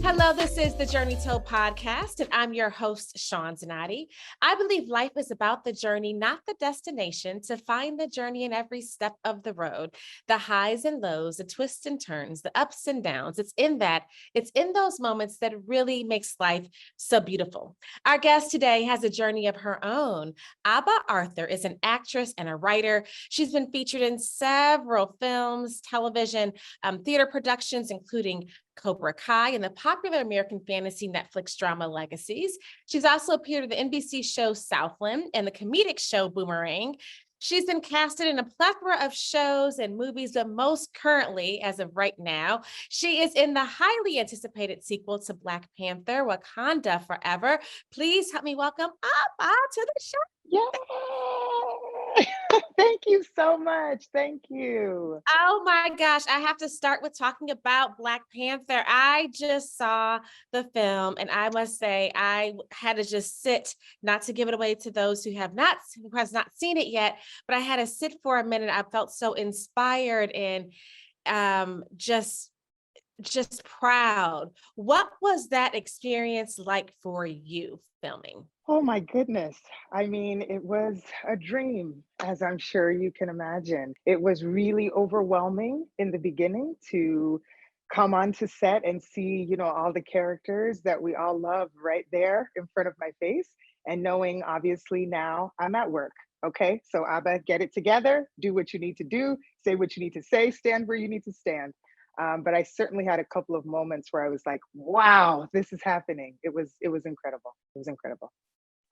Hello, this is the Journey Told podcast, and I'm your host, Sean Zanatti. I believe life is about the journey, not the destination. To find the journey in every step of the road, the highs and lows, the twists and turns, the ups and downs. It's in those moments that really makes life so beautiful. Our guest today has a journey of her own. Aba Arthur is an actress and a writer. She's been featured in several films, television, theater productions, including Cobra Kai and the popular American fantasy Netflix drama Legacies. She's also appeared in the NBC show Southland and the comedic show Boomerang. She's been casted in a plethora of shows and movies, but most currently, as of right now, she is in the highly anticipated sequel to Black Panther, Wakanda Forever. Please help me welcome Aba to the show. Yay! Thank you so much. Thank you. Oh my gosh, I have to start with talking about Black Panther. I just saw the film and I must say I had to just sit, not to give it away to those who has not seen it yet, but I had to sit for a minute. I felt so inspired and just proud. What was that experience like for you filming? Oh my goodness. I mean, it was a dream, as I'm sure you can imagine. It was really overwhelming in the beginning to come onto set and see, all the characters that we all love right there in front of my face. And knowing obviously now I'm at work. Okay. So Abba, get it together, do what you need to do, say what you need to say, stand where you need to stand. But I certainly had a couple of moments where I was like, wow, this is happening. It was incredible. It was incredible.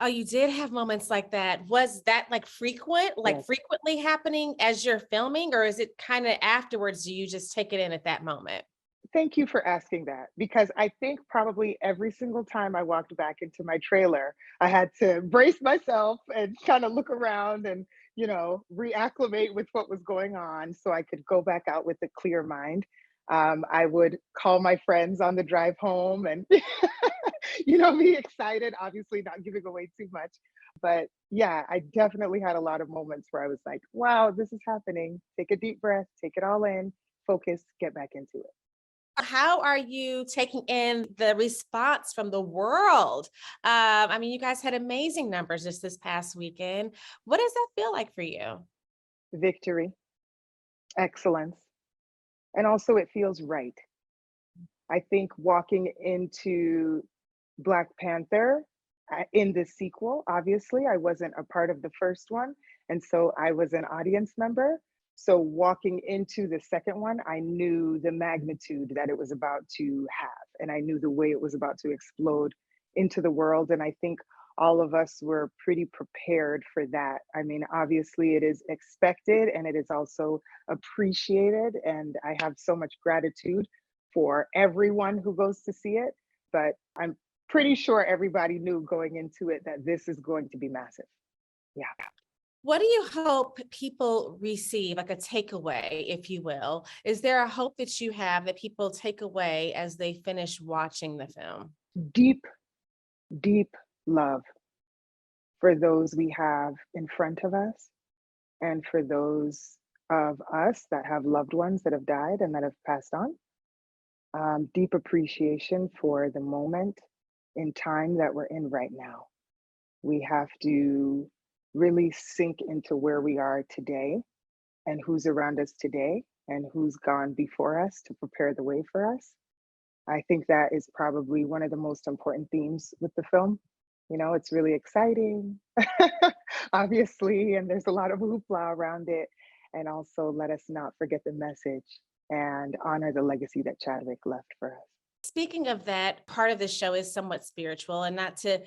Oh, you did have moments like that. Was that Yes. frequently happening as you're filming, or is it kind of afterwards? Do you just take it in at that moment? Thank you for asking that because I think probably every single time I walked back into my trailer, I had to brace myself and kind of look around and, reacclimate with what was going on so I could go back out with a clear mind. I would call my friends on the drive home and, be excited, obviously not giving away too much. But yeah, I definitely had a lot of moments where I was like, wow, this is happening. Take a deep breath, take it all in, focus, get back into it. How are you taking in the response from the world? I mean, you guys had amazing numbers just this past weekend. What does that feel like for you? Victory, excellence, and also it feels right. I think walking into Black Panther in the sequel, obviously, I wasn't a part of the first one. And so I was an audience member. So walking into the second one, I knew the magnitude that it was about to have, and I knew the way it was about to explode into the world. And I think all of us were pretty prepared for that. I mean, obviously, it is expected and it is also appreciated. And I have so much gratitude for everyone who goes to see it. But I'm pretty sure everybody knew going into it that this is going to be massive. Yeah. What do you hope people receive, like a takeaway, if you will? Is there a hope that you have that people take away as they finish watching the film? Deep, deep love for those we have in front of us and for those of us that have loved ones that have died and that have passed on. Deep appreciation for the moment in time that we're in right now. We have to really sink into where we are today and who's around us today and who's gone before us to prepare the way for us. I think that is probably one of the most important themes with the film. It's really exciting, obviously, and there's a lot of hoopla around it. And also, let us not forget the message and honor the legacy that Chadwick left for us. Speaking of that, part of the show is somewhat spiritual, and not to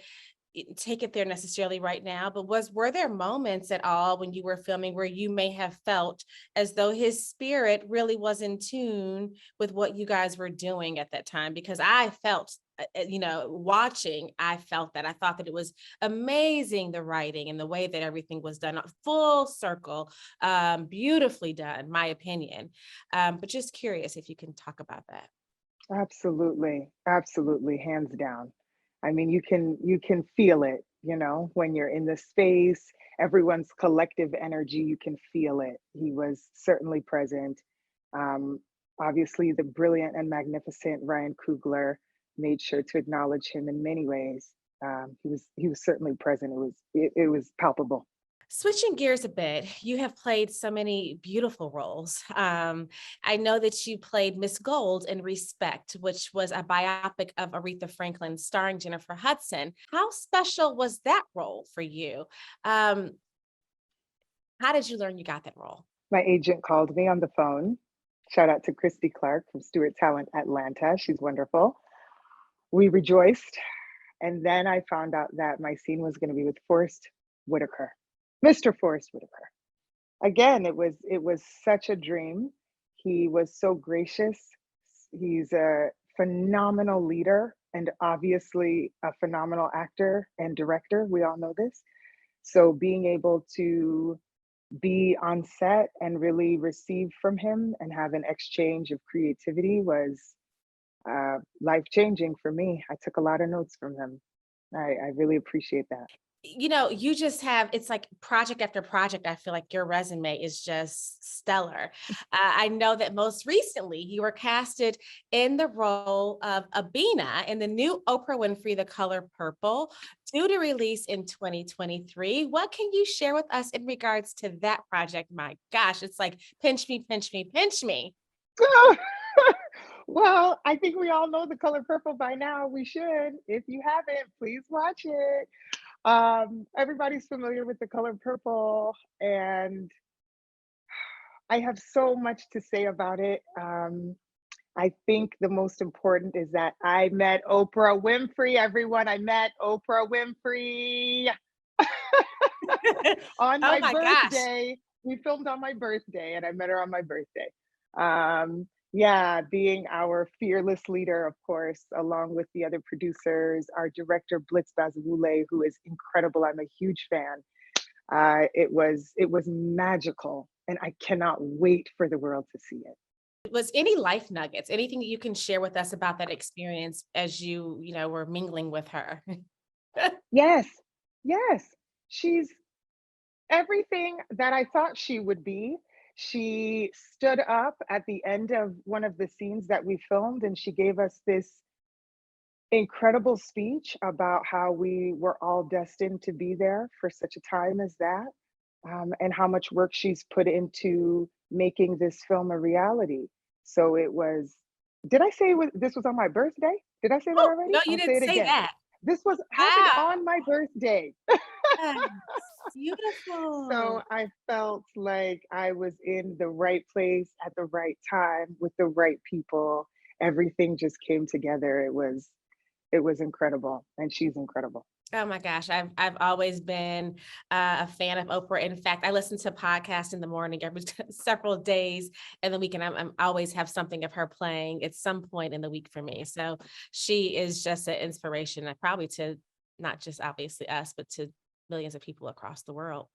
take it there necessarily right now, but were there moments at all when you were filming where you may have felt as though his spirit really was in tune with what you guys were doing at that time? Because I felt, watching, I felt that. I thought that it was amazing, the writing and the way that everything was done, full circle, beautifully done, my opinion. But just curious if you can talk about that. Absolutely, absolutely, hands down. I mean, you can feel it, when you're in the space, everyone's collective energy, you can feel it. He was certainly present. Um, Obviously, the brilliant and magnificent Ryan Coogler, made sure to acknowledge him in many ways. He was certainly present. It was palpable. Switching gears a bit, you have played so many beautiful roles. I know that you played Miss Gold in Respect, which was a biopic of Aretha Franklin starring Jennifer Hudson. How special was that role for you? Um, how did you learn you got that role? My agent called me on the phone. Shout out to Christy Clark from Stewart Talent Atlanta. She's wonderful. We rejoiced. And then I found out that my scene was going to be with Forrest Whitaker, Mr. Forrest Whitaker. Again, it was such a dream. He was so gracious. He's a phenomenal leader and obviously a phenomenal actor and director. We all know this. So being able to be on set and really receive from him and have an exchange of creativity was life changing for me. I took a lot of notes from him. I really appreciate that. You just have, it's like project after project. I feel like your resume is just stellar. I know that most recently you were casted in the role of Abena in the new Oprah Winfrey, The Color Purple, due to release in 2023. What can you share with us in regards to that project? My gosh, it's like pinch me, pinch me, pinch me. Well, I think we all know The Color Purple by now. We should. If you haven't, please watch it. Everybody's familiar with The Color Purple, and I have so much to say about it. I think the most important is that I met Oprah Winfrey, everyone. I met Oprah Winfrey on Oh my my gosh. birthday. We filmed on my birthday, and I met her on my birthday. Yeah, being our fearless leader, of course, along with the other producers, our director Blitz Bazawule, who is incredible. I'm a huge fan. It was magical, and I cannot wait for the world to see it. Was any life nuggets, anything that you can share with us about that experience as were mingling with her? Yes, yes, she's everything that I thought she would be. She stood up at the end of one of the scenes that we filmed, and she gave us this incredible speech about how we were all destined to be there for such a time as that, and how much work she's put into making this film a reality. So it was. Did I say this was on my birthday? Did I say that Oh, already? no, you I'll say didn't it say again. that. This was happened Wow. on my birthday. Yes, So beautiful. I felt like I was in the right place at the right time with the right people. Everything just came together. It was incredible, and she's incredible. Oh my gosh, I've always been a fan of Oprah. In fact, I listen to podcasts in the morning every several days, and the weekend I'm always have something of her playing at some point in the week for me. So she is just an inspiration, probably to not just obviously us, but to millions of people across the world.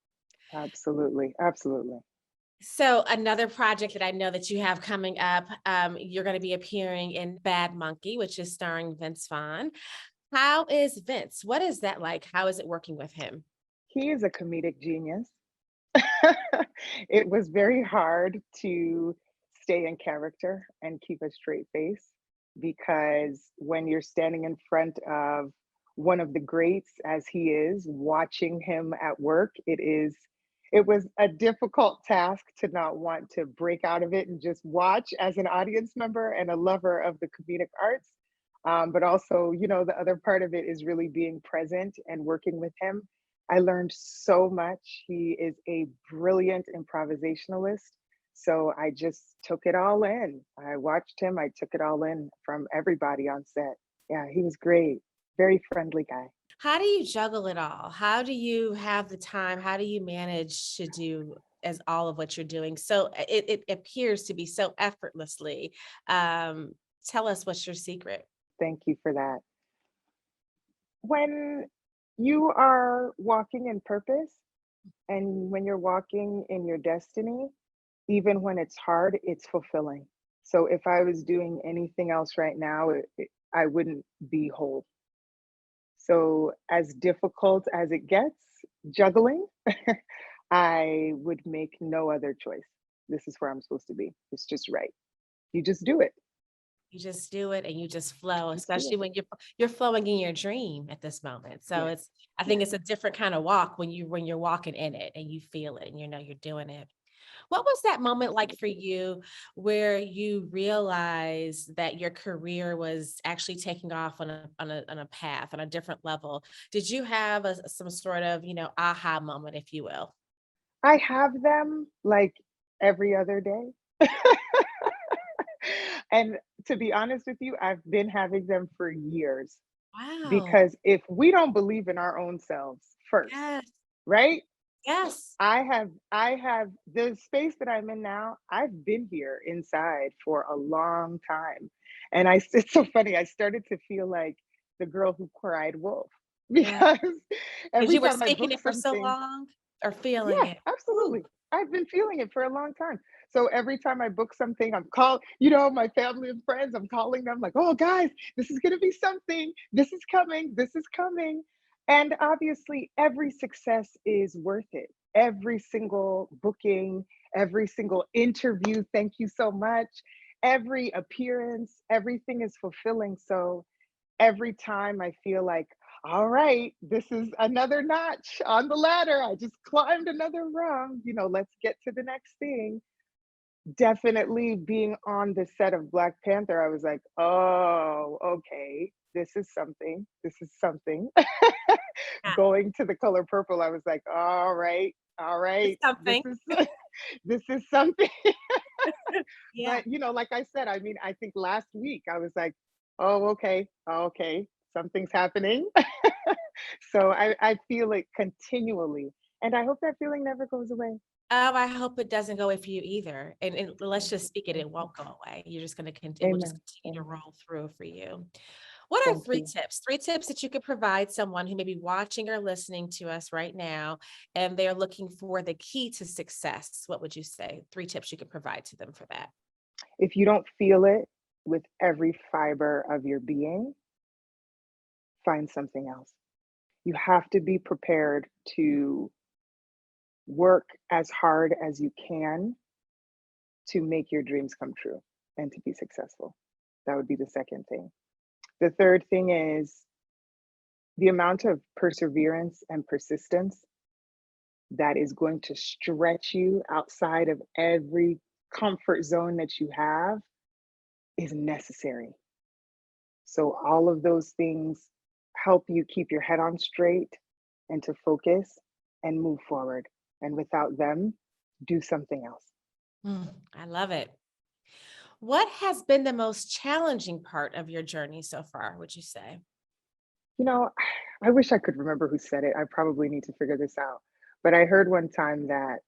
Absolutely, absolutely. So another project that I know that you have coming up, you're going to be appearing in Bad Monkey, which is starring Vince Vaughn. How is Vince? What is that like? How is it working with him? He is a comedic genius. It was very hard to stay in character and keep a straight face because when you're standing in front of one of the greats as he is, watching him at work, it was a difficult task to not want to break out of it and just watch as an audience member and a lover of the comedic arts. But also, the other part of it is really being present and working with him. I learned so much. He is a brilliant improvisationalist. So I just took it all in. I watched him, I took it all in from everybody on set. Yeah, he was great. Very friendly guy. How do you juggle it all? How do you have the time? How do you manage to do as all of what you're doing? So it appears to be so effortlessly. Um, Tell us what's your secret. Thank you for that. When you are walking in purpose and when you're walking in your destiny, even when it's hard, it's fulfilling. So if I was doing anything else right now, I wouldn't be whole. So as difficult as it gets, juggling, I would make no other choice. This is where I'm supposed to be. It's just right. You just do it. You just do it and you just flow, Just do especially it. when you're flowing in your dream at this moment. So Yes. it's I think Yes. it's a different kind of walk when you're walking in it and you feel it and you know you're doing it. What was that moment like for you where you realized that your career was actually taking off on a path on a different level? Did you have some sort of, aha moment, if you will? I have them like every other day. And to be honest with you, I've been having them for years Wow. because if we don't believe in our own selves first, Yes. right? Yes. I have the space that I'm in now. I've been here inside for a long time. And it's so funny. I started to feel like the girl who cried wolf Yeah. because Because every you were time I speaking book it for so something, long or feeling yeah, it. Ooh. absolutely. I've been feeling it for a long time. So every time I book something, my family and friends, I'm calling them like, oh, guys, this is going to be something. This is coming. This is coming. And obviously, every success is worth it. Every single booking, every single interview. Thank you so much. Every appearance, everything is fulfilling. So every time I feel like, all right, this is another notch on the ladder. I just climbed another rung. Let's get to the next thing. Definitely being on the set of Black Panther, I was like, oh, okay, this is something. This is something. Yeah. Going to The Color Purple, I was like, all It's right, this something. is this is something. Yeah. But like I said, I mean, I think last week I was like, oh, okay, okay, something's happening. So I feel it continually. And I hope that feeling never goes away. I hope it doesn't go away for you either. And let's just speak it, it won't go away. You're just going to continue, it will just Amen. continue to Amen. roll through for you. What are Thank three you. tips? Three tips that you could provide someone who may be watching or listening to us right now, and they're looking for the key to success. What would you say? Three tips you could provide to them for that. If you don't feel it with every fiber of your being, find something else. You have to be prepared to work as hard as you can to make your dreams come true and to be successful. That would be the second thing. The third thing is the amount of perseverance and persistence that is going to stretch you outside of every comfort zone that you have is necessary. So, all of those things help you keep your head on straight and to focus and move forward. And without them, do something else. I love it. What has been the most challenging part of your journey so far, would you say? You know, I wish I could remember who said it. I probably need to figure this out. But I heard one time that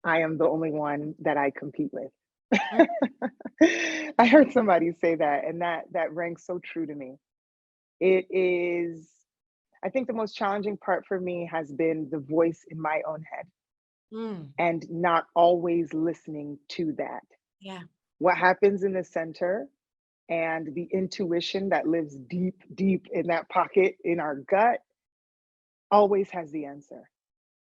I am the only one that I compete with. Mm. I heard somebody say that, and that rang so true to me. It is, I think the most challenging part for me has been the voice in my own head Mm. and not always listening to that. Yeah. What happens in the center and the intuition that lives deep, deep in that pocket in our gut always has the answer.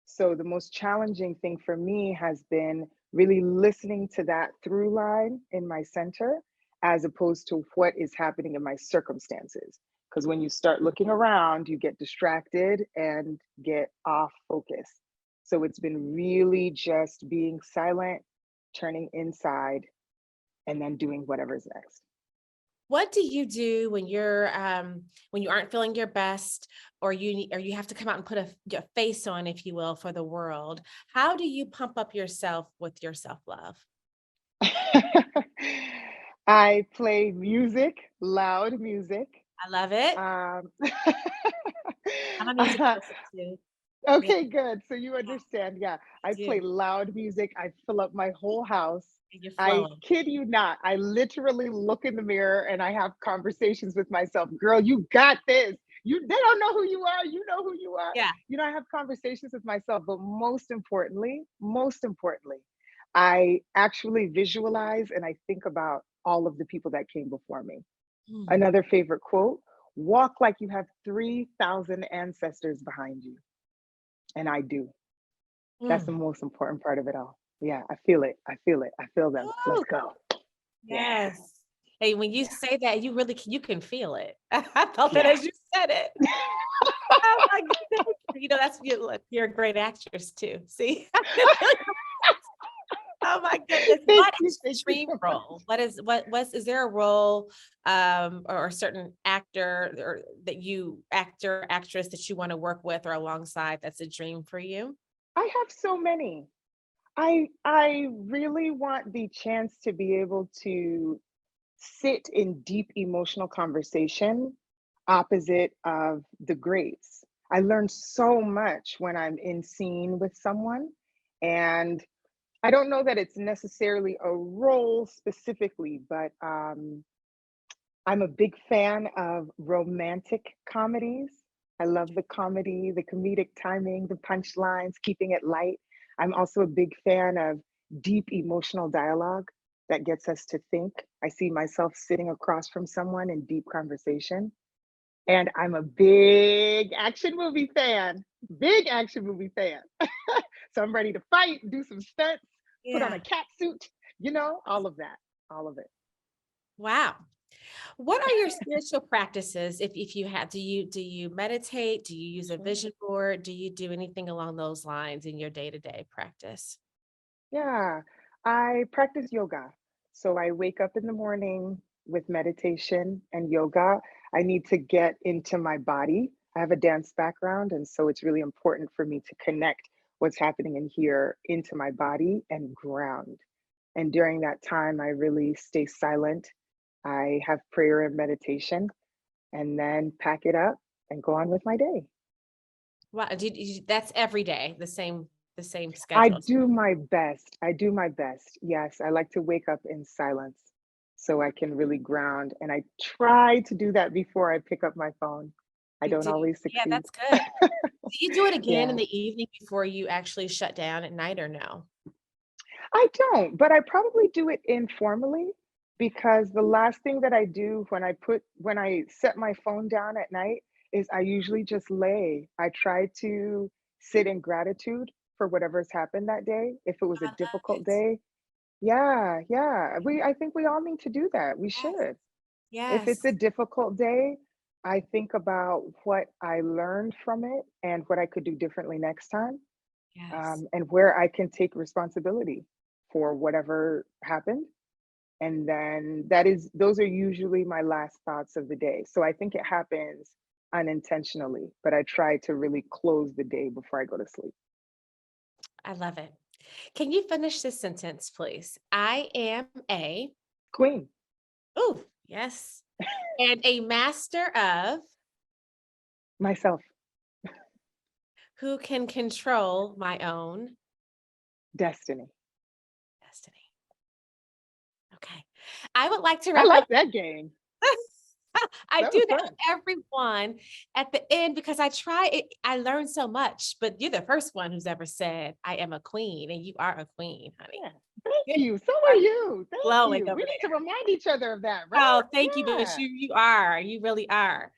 So the most challenging thing for me has been really listening to that through line in my center as opposed to what is happening in my circumstances. Because when you start looking around, you get distracted and get off focus. So it's been really just being silent, turning inside, and then doing whatever's next. What do you do when you aren't feeling your best, or you have to come out and put your face on, if you will, for the world? How do you pump up yourself with your self-love? I play music, loud music. I love it. Um, I'm a music person too. Yeah, okay, good. So you yeah, understand. Yeah, I I play do. loud music. I fill up my whole house. And you're I flowing. kid you not. I literally look in the mirror and I have conversations with myself. Girl, you got this. They don't know who you are. You know who you are. Yeah. I have conversations with myself, but most importantly, I actually visualize and I think about all of the people that came before me. Mm, Another favorite quote: walk like you have 3,000 ancestors behind you. And I do. That's the mm. most important part of it all. Yeah, I feel it. I feel it. I feel them. Let's Woo! go. Yeah. Yes. Hey, when you Yeah. say that, you really you can feel it. I felt that Yeah. as you said it. Oh my goodness. That's you look, you're a great actress too. See? Oh my goodness. Thank What you. is your Thank you dream so much. role? What's is there a role or a certain actor or that you actor, actress that you want to work with or alongside that's a dream for you? I have so many. I really want the chance to be able to sit in deep emotional conversation opposite of the greats. I learn so much when I'm in scene with someone. And I don't know that it's necessarily a role specifically, but I'm a big fan of romantic comedies. I love the comedy, the comedic timing, the punchlines, keeping it light. I'm also a big fan of deep emotional dialogue that gets us to think. I see myself sitting across from someone in deep conversation. And I'm a big action movie fan, big action movie fan. So I'm ready to fight, do some stunts, put on a Yeah. cat suit, all of that, all of it. Wow. What are your spiritual practices if you have do you meditate? Do you use a Sure. vision board? Do you do anything along those lines in your day-to-day practice? Yeah, I practice yoga. So I wake up in the morning with meditation and yoga. I need to get into my body. I have a dance background, and so it's really important for me to connect what's happening in here into my body and ground. And during that time, I really stay silent. I have prayer and meditation, and then pack it up and go on with my day. Wow, that's every day, the same I schedule. do my best. I do my best. Yes, I like to wake up in silence so I can really ground. And I try to do that before I pick up my phone. I You don't do? always Yeah, succeed. that's good. Do you do it again in Yeah, the evening before you actually shut down at night or no? I don't, but I probably do it informally because the last thing that I do when I set my phone down at night is I usually just lay. I try to sit in gratitude for whatever's happened that day. If it was a I love difficult it. day, yeah, yeah. I think we all need to do that. We Yes. should. If it's a Yes. difficult day, I think about what I learned from it and what I could do differently next time, Yes. and where I can take responsibility for whatever happened. And then those are usually my last thoughts of the day. So I think it happens unintentionally, but I try to really close the day before I go to sleep. I love it. Can you finish this sentence, please? I am a Queen, ooh, yes. And a master of myself, who can control my own destiny. destiny. Okay. I would like to I wrap up. like that game. I That do was that fun. with everyone at the end because I try it. I learned so much, but you're the first one who's ever said, I am a queen, and you are a queen, honey. Yeah. Thank You you. So are are you. Thank glowing you. over We need to there. remind each other of that, right? Oh, thank you, but Yeah. you are. You really are. I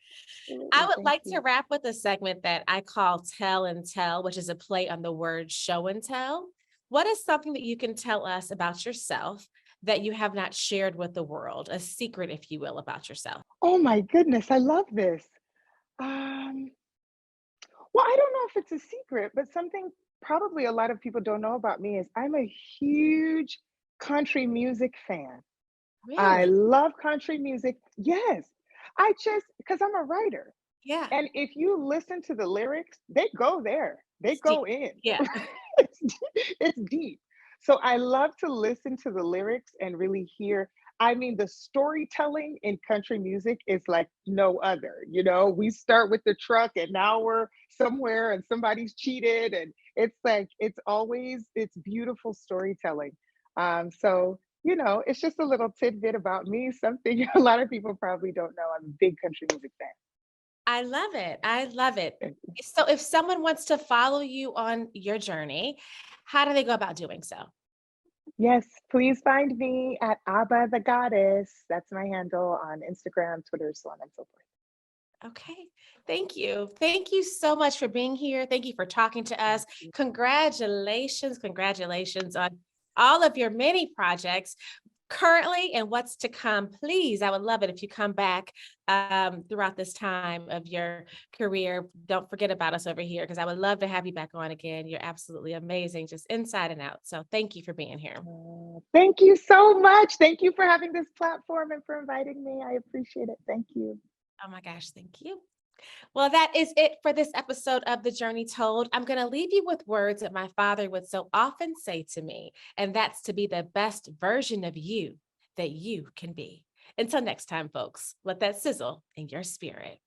Absolutely. would Thank like to you. wrap with a segment that I call Tell and Tell, which is a play on the word show and tell. What is something that you can tell us about yourself that you have not shared with the world, a secret, if you will, about yourself? Oh my goodness, I love this. Um, well, I don't know if it's a secret, but something probably a lot of people don't know about me is I'm a huge country music fan. I Really? love country music. Yes. I just because I'm a writer. Yeah. And if you listen to the lyrics, they go there. They It's deep. go in. Yeah. It's it's deep. So I love to listen to the lyrics and really hear. I mean, the storytelling in country music is like no other. We start with the truck and now we're somewhere and somebody's cheated. And it's like, it's beautiful storytelling. So it's just a little tidbit about me, something a lot of people probably don't know. I'm a big country music I love it. I love it. fan. So if someone wants to follow you on your journey, how do they go about doing so? Yes, please find me at Abba the Goddess. That's my handle on Instagram, Twitter, so on and so forth. Okay. Thank you. Thank you so much for being here. Thank you for talking to Thank us. you. Congratulations. Congratulations on all of your many projects. currently and what's to come, please, I would love it if you come back throughout this time of your career. Don't forget about us over here because I would love to have you back on again. You're absolutely amazing, just inside and out. So thank you for being here. Thank you so much. Thank you for having this platform and for inviting me. I appreciate it. Thank you. Oh my gosh, thank you. Well, that is it for this episode of The Journey Told. I'm going to leave you with words that my father would so often say to me, and that's to be the best version of you that you can be. Until next time, folks, let that sizzle in your spirit.